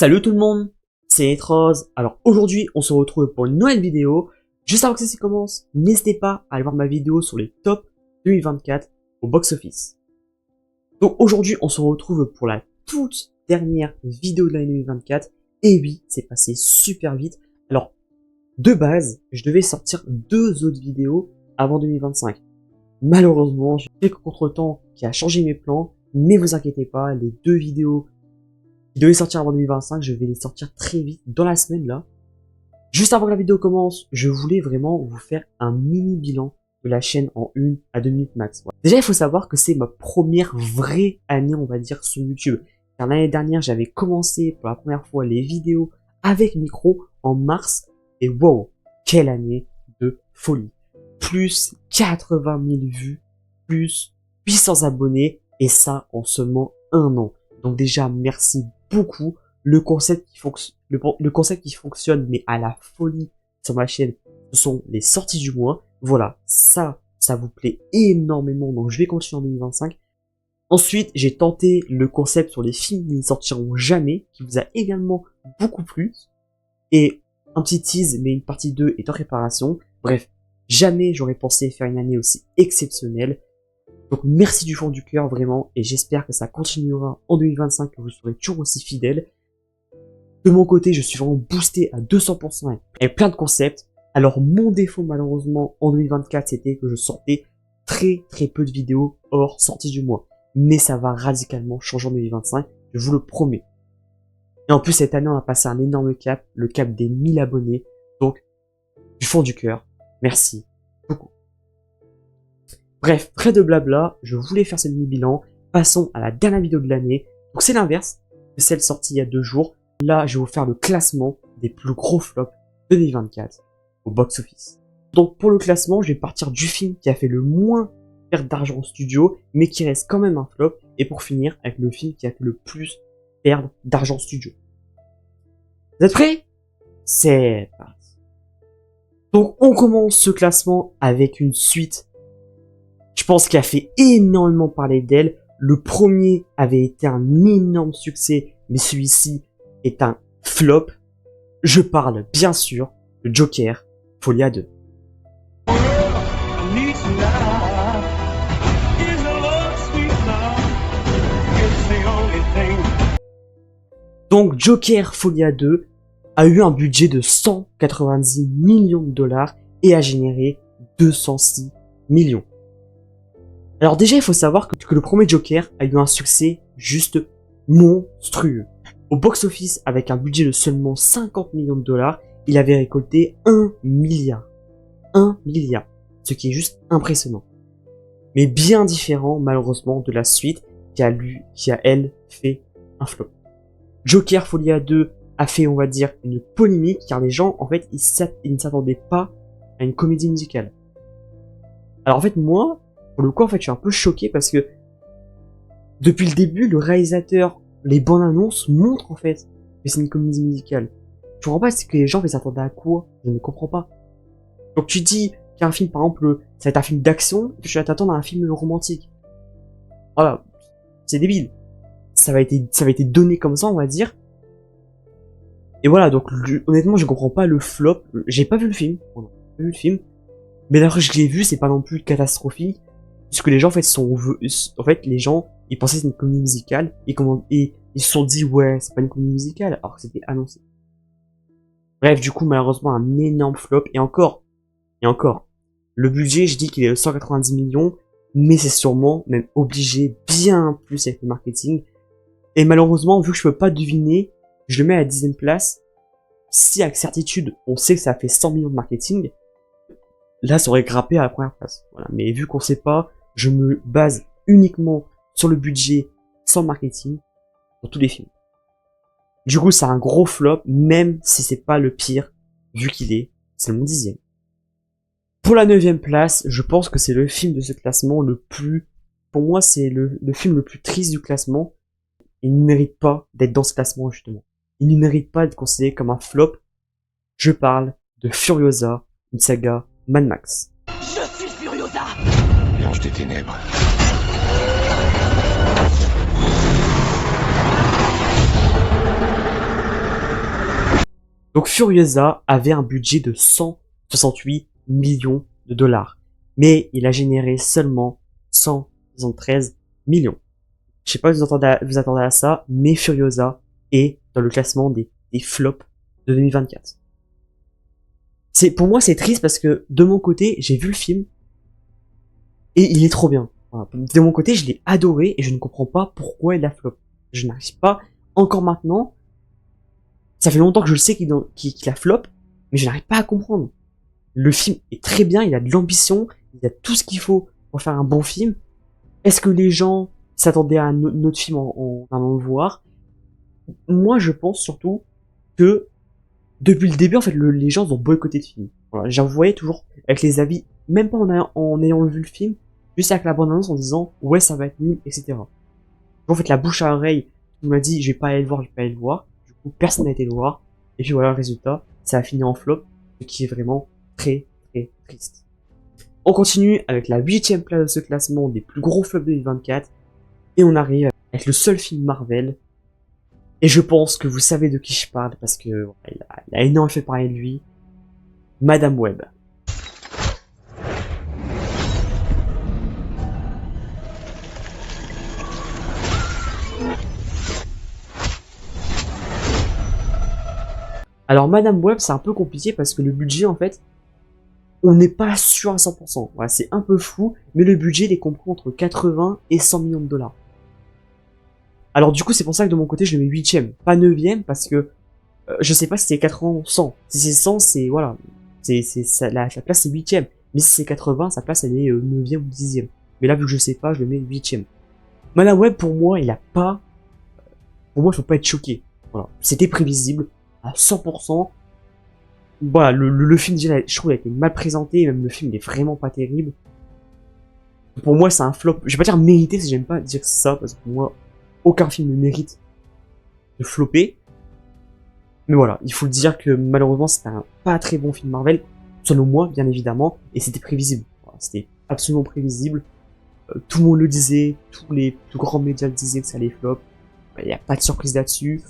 Salut tout le monde, c'est Etrose. Alors aujourd'hui, on se retrouve pour une nouvelle vidéo. Juste avant que ça commence, n'hésitez pas à aller voir ma vidéo sur les tops 2024 au box-office. Donc aujourd'hui, on se retrouve pour la toute dernière vidéo de l'année 2024. Et oui, c'est passé super vite. Alors, de base, je devais sortir 2 autres vidéos avant 2025. Malheureusement, j'ai quelques contretemps qui a changé mes plans. Mais vous inquiétez pas, les 2 vidéos qui devaient sortir avant 2025, je vais les sortir très vite dans la semaine là. Juste avant que la vidéo commence, je voulais vraiment vous faire un mini bilan de la chaîne en 1 à 2 minutes max. Voilà. Déjà, il faut savoir que c'est ma première vraie année, on va dire, sur YouTube. Car l'année dernière, j'avais commencé pour la première fois les vidéos avec micro en mars. Et wow, quelle année de folie. Plus 80 000 vues, plus 800 abonnés, et ça en seulement 1 an. Donc déjà, merci beaucoup. Le concept qui fonctionne, mais à la folie sur ma chaîne, ce sont les sorties du mois. Voilà, ça vous plaît énormément, donc je vais continuer en 2025. Ensuite, j'ai tenté le concept sur les films qui ne sortiront jamais, qui vous a également beaucoup plu. Et un petit tease, mais une partie 2 est en préparation. Bref, jamais j'aurais pensé faire une année aussi exceptionnelle. Donc merci du fond du cœur vraiment, et j'espère que ça continuera en 2025, que vous serez toujours aussi fidèles. De mon côté, je suis vraiment boosté à 200% avec plein de concepts. Alors mon défaut malheureusement en 2024, c'était que je sortais très peu de vidéos hors sortie du mois. Mais ça va radicalement changer en 2025, je vous le promets. Et en plus cette année on a passé un énorme cap, le cap des 1000 abonnés. Donc du fond du cœur, merci beaucoup. Bref, près de blabla, je voulais faire ce mini-bilan. Passons à la dernière vidéo de l'année. Donc c'est l'inverse de celle sortie il y a 2 jours. Là, je vais vous faire le classement des plus gros flops de 2024 au box-office. Donc pour le classement, je vais partir du film qui a fait le moins perdre d'argent en studio, mais qui reste quand même un flop. Et pour finir, avec le film qui a fait le plus perdre d'argent en studio. Vous êtes prêts? C'est parti. Donc on commence ce classement avec une suite, je pense, qu'il a fait énormément parler d'elle. Le premier avait été un énorme succès, mais celui-ci est un flop. Je parle bien sûr de Joker, Folia 2. Donc Joker Folia 2 a eu un budget de 190 millions de dollars et a généré 206 millions. Alors déjà, il faut savoir que le premier Joker a eu un succès juste monstrueux. Au box-office, avec un budget de seulement 50 millions de dollars, il avait récolté 1 milliard. 1 milliard. Ce qui est juste impressionnant. Mais bien différent, malheureusement, de la suite qui a elle, fait un flop. Joker Folia 2 a fait, on va dire, une polémique, car les gens, en fait, ils ne s'attendaient pas à une comédie musicale. Alors en fait, moi, pour le coup, en fait, je suis un peu choqué parce que depuis le début, le réalisateur, les bandes annonces montrent en fait que c'est une comédie musicale. Je comprends pas, c'est que les gens s'attendaient à quoi? Je ne comprends pas. Donc tu dis qu'un film, par exemple, ça va être un film d'action, et que tu vas t'attendre à un film romantique. Voilà, c'est débile. Ça va être donné comme ça, on va dire. Et voilà, donc honnêtement, je comprends pas le flop. J'ai pas vu le film. On n'a pas vu le film. Mais d'ailleurs, je l'ai vu, c'est pas non plus catastrophique. Parce que les gens, en fait, les gens, ils pensaient que c'était une comédie musicale, et ils se sont dit, ouais, c'est pas une comédie musicale, alors que c'était annoncé. Bref, du coup, malheureusement, un énorme flop, et encore, le budget, je dis qu'il est de 190 millions, mais c'est sûrement même obligé bien plus avec le marketing. Et malheureusement, vu que je peux pas deviner, je le mets à la 10e place. Si, avec certitude, on sait que ça a fait 100 millions de marketing, là, ça aurait grappé à la première place. Voilà. Mais vu qu'on sait pas, je me base uniquement sur le budget sans marketing pour tous les films. Du coup, c'est un gros flop, même si c'est pas le pire, vu c'est mon 10e. Pour la 9e place, je pense que c'est le film de ce classement pour moi, c'est le film le plus triste du classement. Il ne mérite pas d'être dans ce classement, justement. Il ne mérite pas d'être considéré comme un flop. Je parle de Furiosa, une saga Mad Max. Je suis Furiosa! L'ange des ténèbres. Donc Furiosa avait un budget de 168 millions de dollars, mais il a généré seulement 173 millions. Je sais pas si vous attendez à ça, mais Furiosa est dans le classement des flops de 2024. Pour moi, c'est triste parce que de mon côté, j'ai vu le film et il est trop bien. Voilà. De mon côté, je l'ai adoré et je ne comprends pas pourquoi il a flop. Je n'arrive pas, encore maintenant, ça fait longtemps que je le sais qu'il a flop, mais je n'arrive pas à comprendre. Le film est très bien, il a de l'ambition, il a tout ce qu'il faut pour faire un bon film. Est-ce que les gens s'attendaient à un autre film en allant le voir? Moi, je pense surtout que depuis le début, en fait, les gens ont boycotté le film. Voilà, j'en voyais toujours avec les avis, même pas en ayant vu le film, juste avec la bande-annonce en disant ouais, ça va être nul, etc. En fait, la bouche à oreille, on m'a dit je vais pas aller le voir, je vais pas aller le voir. Du coup, personne n'a été le voir. Et puis voilà, le résultat, ça a fini en flop, ce qui est vraiment très très triste. On continue avec la 8ème place de ce classement des plus gros flops de 2024. Et on arrive avec le seul film Marvel. Et je pense que vous savez de qui je parle parce que il a énormément fait parler de lui. Madame Web. Alors Madame Web, c'est un peu compliqué parce que le budget, en fait, on n'est pas sûr à 100%. Voilà, c'est un peu fou, mais le budget il est compris entre 80 et 100 millions de dollars. Alors du coup, c'est pour ça que de mon côté, je le mets 8ème, pas 9ème, parce que je sais pas si c'est 80 ou 100. Si c'est 100, c'est voilà, la place c'est 8ème. Mais si c'est 80, sa place elle est 9ème ou 10ème. Mais là, vu que je sais pas, je le mets 8ème. Madame Web, pour moi, il a pas... Pour moi, il faut pas être choqué. Voilà, c'était prévisible à 100%. Voilà, le film, déjà, je trouve, il a été mal présenté, même le film, il est vraiment pas terrible. Pour moi, c'est un flop. Je vais pas dire mérité, si j'aime pas dire ça, parce que pour moi, aucun film ne mérite de flopper. Mais voilà, il faut le dire que malheureusement, c'était un pas très bon film Marvel, selon moi, bien évidemment, et c'était prévisible. Voilà, c'était absolument prévisible. Tout le monde le disait, tous les plus grands médias le disaient que ça allait flop. Il n'y a pas de surprise là-dessus.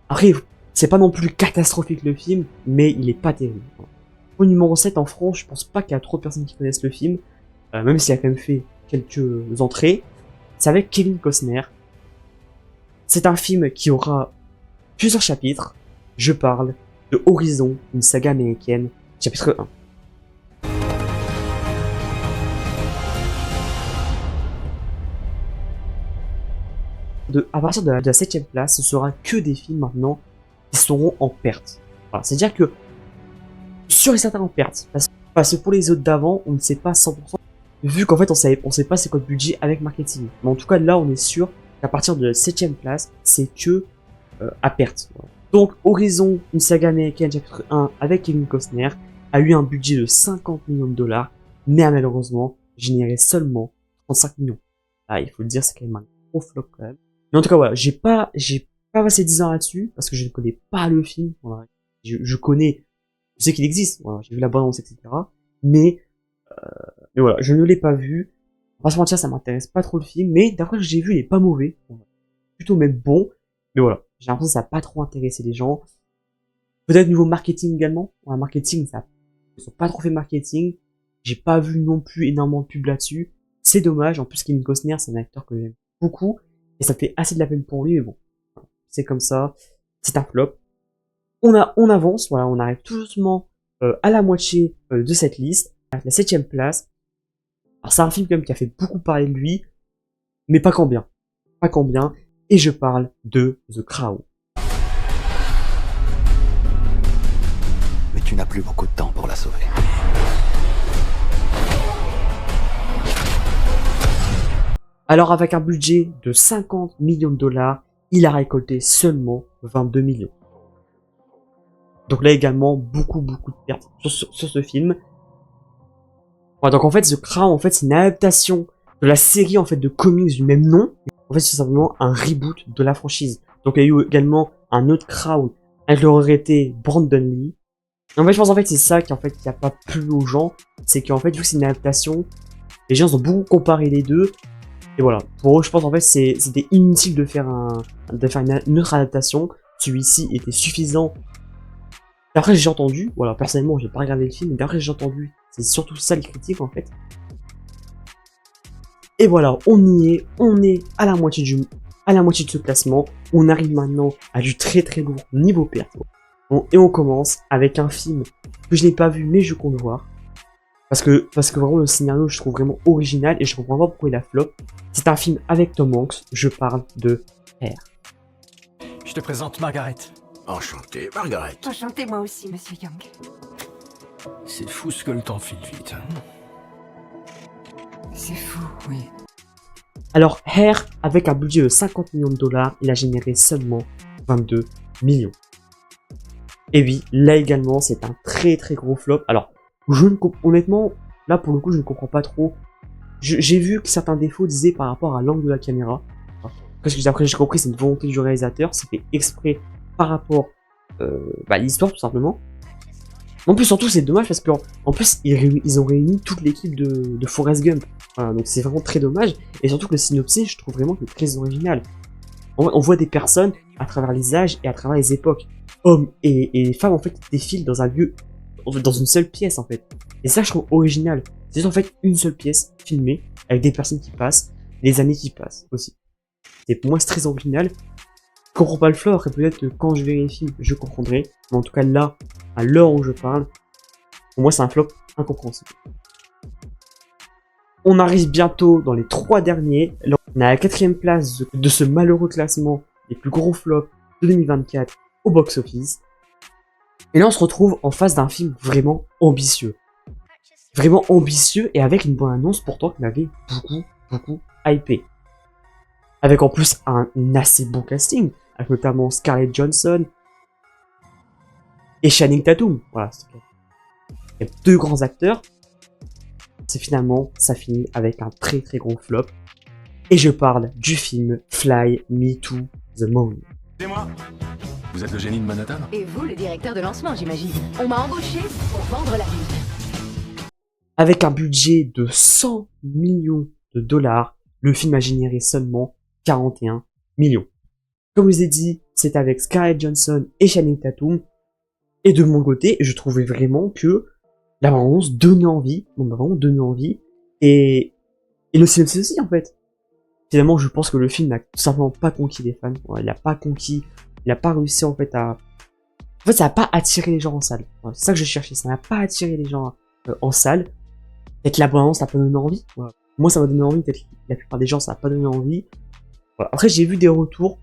Après, c'est pas non plus catastrophique le film, mais il est pas terrible. Au numéro 7 en France, je pense pas qu'il y a trop de personnes qui connaissent le film, même s'il a quand même fait quelques entrées. C'est avec Kevin Costner. C'est un film qui aura plusieurs chapitres. Je parle de Horizon, une saga américaine, chapitre 1. À partir de la 7ème place, ce sera que des films maintenant qui seront en perte. Voilà, c'est-à-dire que sûr et certain en perte. Parce que pour les autres d'avant, on ne sait pas 100%. Vu qu'en fait, on sait pas c'est quoi le budget avec marketing. Mais en tout cas, là, on est sûr qu'à partir de la 7ème place, c'est que à perte. Voilà. Donc, Horizon, une saga américaine, chapitre 1, avec Kevin Costner, a eu un budget de 50 millions de dollars, mais a malheureusement généré seulement 35 millions. Ah, il faut le dire, c'est quand même un gros flop quand même. Mais en tout cas, voilà, j'ai pas passé 10 ans là-dessus, parce que je ne connais pas le film. Voilà. Je sais qu'il existe, voilà, j'ai vu la bande-annonce, etc. Mais voilà, je ne l'ai pas vu. On va se mentir, ça m'intéresse pas trop le film, mais d'après ce que j'ai vu, il est pas mauvais. Plutôt même bon. Mais voilà, j'ai l'impression que ça n'a pas trop intéressé les gens. Peut-être niveau marketing également. Ouais, marketing, ils ont pas trop fait marketing. J'ai pas vu non plus énormément de pub là-dessus. C'est dommage. En plus, Kevin Costner, c'est un acteur que j'aime beaucoup. Et ça fait assez de la peine pour lui, mais bon. C'est comme ça. C'est un flop. On avance, voilà, on arrive tout doucement à la moitié de cette liste. À la 7ème place. Alors c'est un film quand même qui a fait beaucoup parler de lui. Mais pas quand bien. Pas quand bien. Et je parle de The Crown. Mais tu n'as plus beaucoup de temps pour la sauver. Alors avec un budget de 50 millions de dollars, il a récolté seulement 22 millions. Donc là également, beaucoup de pertes sur ce film. Ouais, donc en fait, The Crown, en fait, c'est une adaptation de la série en fait de comics du même nom. En fait, c'est simplement un reboot de la franchise. Donc il y a eu également un autre Crown avec le regretté Brandon Lee. En fait, je pense en fait c'est ça qui a pas plu aux gens, c'est qu'en fait vu que c'est une adaptation, les gens ont beaucoup comparé les deux. Et voilà, pour eux, je pense en fait c'était inutile de faire une autre adaptation. celui-ci était suffisant. D'après j'ai entendu, voilà, personnellement j'ai pas regardé le film, mais d'après j'ai entendu, c'est surtout ça les critiques en fait. Et voilà, on y est, on est à la moitié de ce classement, on arrive maintenant à du très très lourd niveau perso. Bon, et on commence avec un film que je n'ai pas vu mais je compte voir. Parce que vraiment le scénario je trouve vraiment original et je comprends pas pourquoi il a flop. C'est un film avec Tom Hanks, je parle de Hair. Je te présente Margaret. Enchanté, Margaret. Enchantée moi aussi, monsieur Young. C'est fou ce que le temps file vite. Hein. C'est fou, oui. Alors Hair, avec un budget de 50 millions de dollars, il a généré seulement 22 millions. Et oui, là également, c'est un très très gros flop. Alors, honnêtement, là pour le coup, je ne comprends pas trop. J'ai vu que certains défauts disaient par rapport à l'angle de la caméra. Parce que après j'ai compris, c'est une volonté du réalisateur, c'est fait exprès par rapport à l'histoire tout simplement. En plus, surtout, c'est dommage parce qu'en plus, ils ont réuni toute l'équipe de Forrest Gump. Voilà, donc c'est vraiment très dommage. Et surtout que le synopsis, je trouve vraiment que c'est très original. On voit des personnes à travers les âges et à travers les époques. Hommes et femmes, en fait, qui défilent dans un lieu, dans une seule pièce, en fait. Et ça, je trouve original. C'est en fait une seule pièce filmée avec des personnes qui passent, les années qui passent aussi. Et pour moi, c'est très original. Je comprends pas le flop, et peut-être que quand je verrai les films, je comprendrai. Mais en tout cas, là, à l'heure où je parle, pour moi, c'est un flop incompréhensible. On arrive bientôt dans les 3 derniers. Là, on est à la 4ème place de ce malheureux classement des plus gros flops de 2024 au box-office. Et là, on se retrouve en face d'un film vraiment ambitieux. Vraiment ambitieux et avec une bonne annonce pourtant qui m'avait beaucoup hypé. Avec en plus un assez bon casting, avec notamment Scarlett Johansson et Channing Tatum. Voilà, il y a 2 grands acteurs. C'est finalement, ça finit avec un très très gros flop. Et je parle du film Fly Me to the Moon. C'est moi. Vous êtes le génie de Manhattan? Et vous, le directeur de lancement, j'imagine. On m'a embauché pour vendre la ville. Avec un budget de 100 millions de dollars, le film a généré seulement 41 millions. Comme je vous ai dit, c'est avec Scarlett Johansson et Channing Tatum. Et de mon côté, je trouvais vraiment que la bande-annonce donnait envie. On m'a vraiment donné envie. Et le synopsis aussi, en fait. Finalement, je pense que le film n'a tout simplement pas conquis les fans. Il n'a pas conquis, il n'a pas réussi en fait à... En fait, ça n'a pas attiré les gens en salle. Voilà, c'est ça que je cherchais, ça n'a pas attiré les gens en salle. Peut-être la bande-annonce n'a pas donné envie. Voilà. Moi, ça m'a donné envie, peut-être la plupart des gens, ça n'a pas donné envie. Voilà. Après, j'ai vu des retours.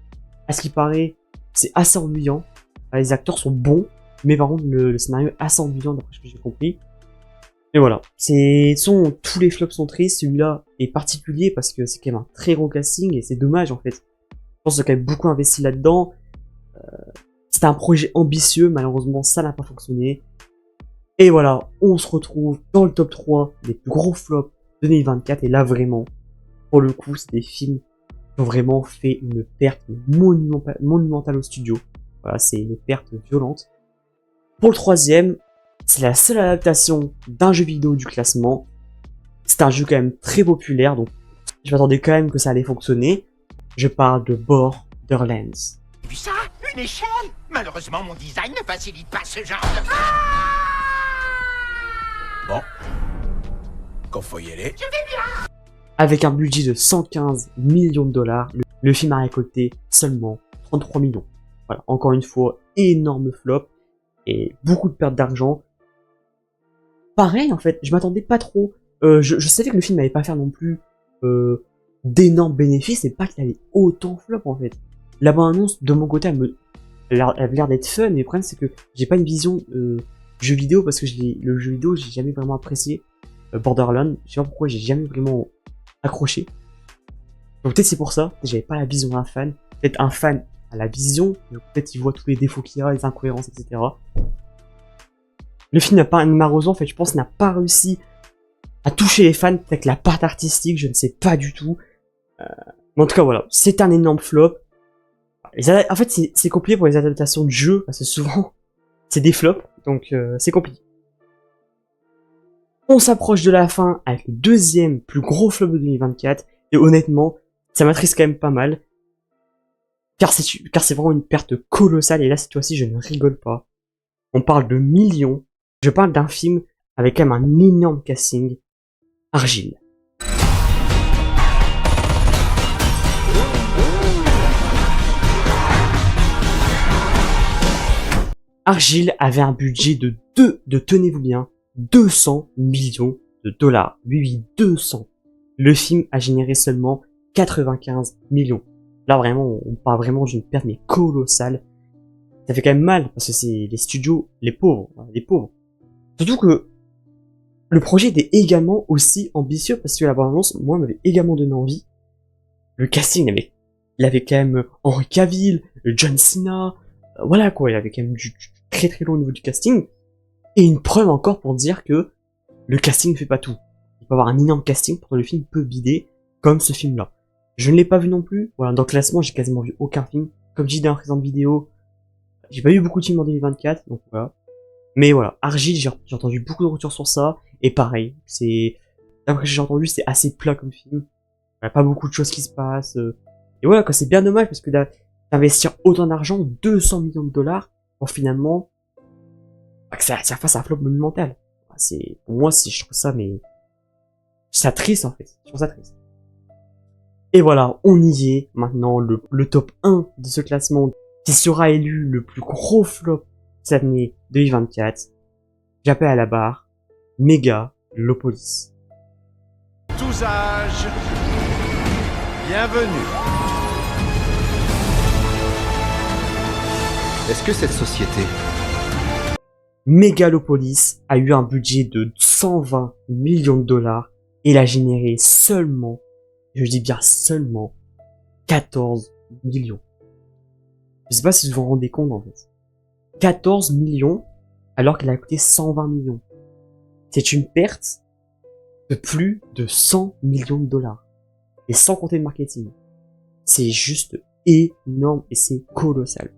À ce qui paraît, c'est assez ennuyant. Les acteurs sont bons, mais par contre, le scénario est assez ennuyant d'après ce que j'ai compris. Et voilà, tous les flops sont tristes, celui-là est particulier parce que c'est quand même un très gros casting et c'est dommage en fait. Je pense qu'ils ont quand même beaucoup investi là-dedans. C'était un projet ambitieux, malheureusement ça n'a pas fonctionné. Et voilà, on se retrouve dans le top 3 des plus gros flops de 2024 et là vraiment, pour le coup, c'est des films qui ont vraiment fait une perte monumentale au studio. Voilà, c'est une perte violente. Pour le 3ème, c'est la seule adaptation d'un jeu vidéo du classement. C'est un jeu quand même très populaire, donc je m'attendais quand même que ça allait fonctionner. Je parle de Borderlands. Puis ça, une échelle. Malheureusement, mon design ne facilite pas ce genre de... Bon. Quand faut y aller. Avec un budget de 115 millions de dollars, le film a récolté seulement 33 millions. Voilà, encore une fois, énorme flop et beaucoup de pertes d'argent. Pareil, en fait, je m'attendais pas trop. Je savais que le film n'allait pas faire non plus d'énormes bénéfices, et pas qu'il allait autant flop, en fait. La bande-annonce, de mon côté, elle avait l'air d'être fun, mais le problème, c'est que j'ai pas une vision jeu vidéo, parce que le jeu vidéo, j'ai jamais vraiment apprécié. Borderlands, je sais pas pourquoi, j'ai jamais vraiment accroché. Donc peut-être c'est pour ça, j'avais pas la vision d'un fan. Peut-être un fan a la vision, peut-être il voit tous les défauts qu'il y a, les incohérences, etc. Le film malheureusement, en fait, je pense, n'a pas réussi à toucher les fans avec la patte artistique, je ne sais pas du tout. Mais en tout cas, voilà, c'est un énorme flop. En fait, c'est compliqué pour les adaptations de jeux, parce que souvent, c'est des flops, donc c'est compliqué. On s'approche de la fin avec le 2e plus gros flop de 2024, et honnêtement, ça m'attriste quand même pas mal. car c'est vraiment une perte colossale, et là, cette fois-ci, je ne rigole pas. On parle de millions. Je parle d'un film avec quand même un énorme casting. Argylle. Argylle avait un budget de tenez-vous bien, 200 millions de dollars. Oui, 200. Le film a généré seulement 95 millions. Là, vraiment, on parle vraiment d'une perte, mais colossale. Ça fait quand même mal, parce que c'est les studios, les pauvres. Surtout que le projet était également aussi ambitieux, parce que la bande-annonce, moi, m'avait également donné envie. Le casting, il avait quand même Henry Cavill, John Cena, voilà quoi, il avait quand même du très très long au niveau du casting. Et une preuve encore pour dire que le casting ne fait pas tout. Il peut avoir un énorme casting pour que le film peut bider, comme ce film-là. Je ne l'ai pas vu non plus. Voilà, dans le classement, j'ai quasiment vu aucun film. Comme je dis dans la présente vidéo, j'ai pas eu beaucoup de films en 2024, donc voilà. Mais voilà, Argylle, j'ai entendu beaucoup de retours sur ça, et pareil, d'après ce que j'ai entendu, c'est assez plat comme film. Il y a pas beaucoup de choses qui se passent. Et voilà, quoi, c'est bien dommage, parce que d'investir autant d'argent, 200 millions de dollars, pour finalement, que ça fasse un flop monumental. Pour moi, je trouve ça, mais, ça triste, en fait. Je trouve ça triste. Et voilà, on y est, maintenant, le top 1 de ce classement, qui sera élu le plus gros flop cette année 2024. J'appelle à la barre, Megalopolis. Tous âges, bienvenue. Est-ce que cette société... Megalopolis a eu un budget de 120 millions de dollars et il a généré seulement, je dis bien seulement, 14 millions. Je sais pas si vous vous rendez compte en fait. 14 millions alors qu'elle a coûté 120 millions. C'est une perte de plus de 100 millions de dollars. Et sans compter le marketing. C'est juste énorme et c'est colossal.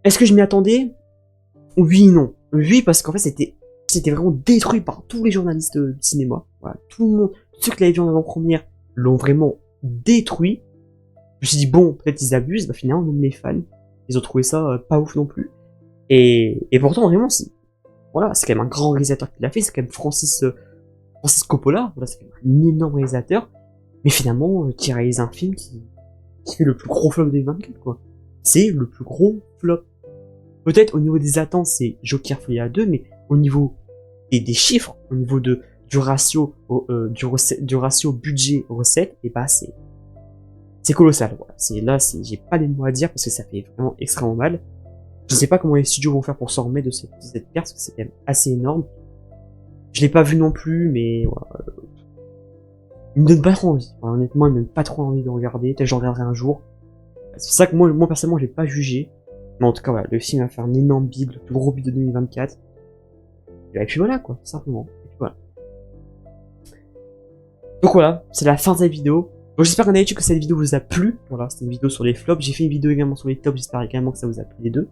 Est-ce que je m'y attendais? Oui, non. Oui, parce qu'en fait, c'était vraiment détruit par tous les journalistes de cinéma. Voilà, tout le monde, tous ceux qui l'avaient vu en avant-première l'ont vraiment détruit. Je me suis dit, bon, peut-être ils abusent. Bah, finalement, même les fans, ils ont trouvé ça pas ouf non plus. Et pourtant, vraiment, voilà, c'est quand même un grand réalisateur qui l'a fait. C'est quand même Francis Coppola. Voilà, c'est quand même un énorme réalisateur. Mais finalement, qui réalise un film qui fait le plus gros flop de 2024, quoi. C'est le plus gros flop. Peut-être au niveau des attentes, c'est Joker Folie à 2, mais au niveau des chiffres, au niveau du ratio budget-recette, et bah c'est colossal. Voilà. J'ai pas les mots à dire parce que ça fait vraiment extrêmement mal. Je sais pas comment les studios vont faire pour s'en remettre de cette perte, parce que c'est quand même assez énorme. Je l'ai pas vu non plus, mais voilà. Il me donne pas trop envie. Enfin, honnêtement, il me donne pas trop envie de regarder. Peut-être que j'en regarderai un jour. C'est pour ça que moi personnellement, j'ai pas jugé. Mais en tout cas, voilà, le film va faire un énorme bid, le plus gros bid de 2024. Et puis voilà, quoi, simplement. Et puis voilà. Donc voilà, c'est la fin de cette vidéo. Donc j'espère qu'en d'habitude que cette vidéo vous a plu. Voilà, c'était une vidéo sur les flops. J'ai fait une vidéo également sur les tops, j'espère également que ça vous a plu les deux.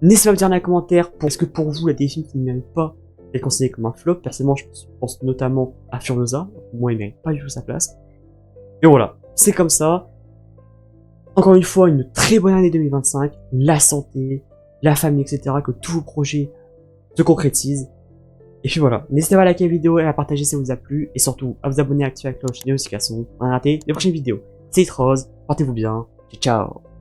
N'hésitez pas à me dire dans les commentaires, est-ce que pour vous, il y a des films qui ne méritent pas d'être considérés comme un flop. Personnellement, je pense notamment à Furiosa. Moi, il ne mérite pas du tout sa place. Et voilà, c'est comme ça. Encore une fois, une très bonne année 2025, la santé, la famille, etc. Que tous vos projets se concrétisent. Et puis voilà, n'hésitez pas à liker la vidéo et à la partager si ça vous a plu. Et surtout, à vous abonner et à activer la cloche de notification pour ne rater les prochaines vidéos. C'est Rose, portez-vous bien, ciao ciao.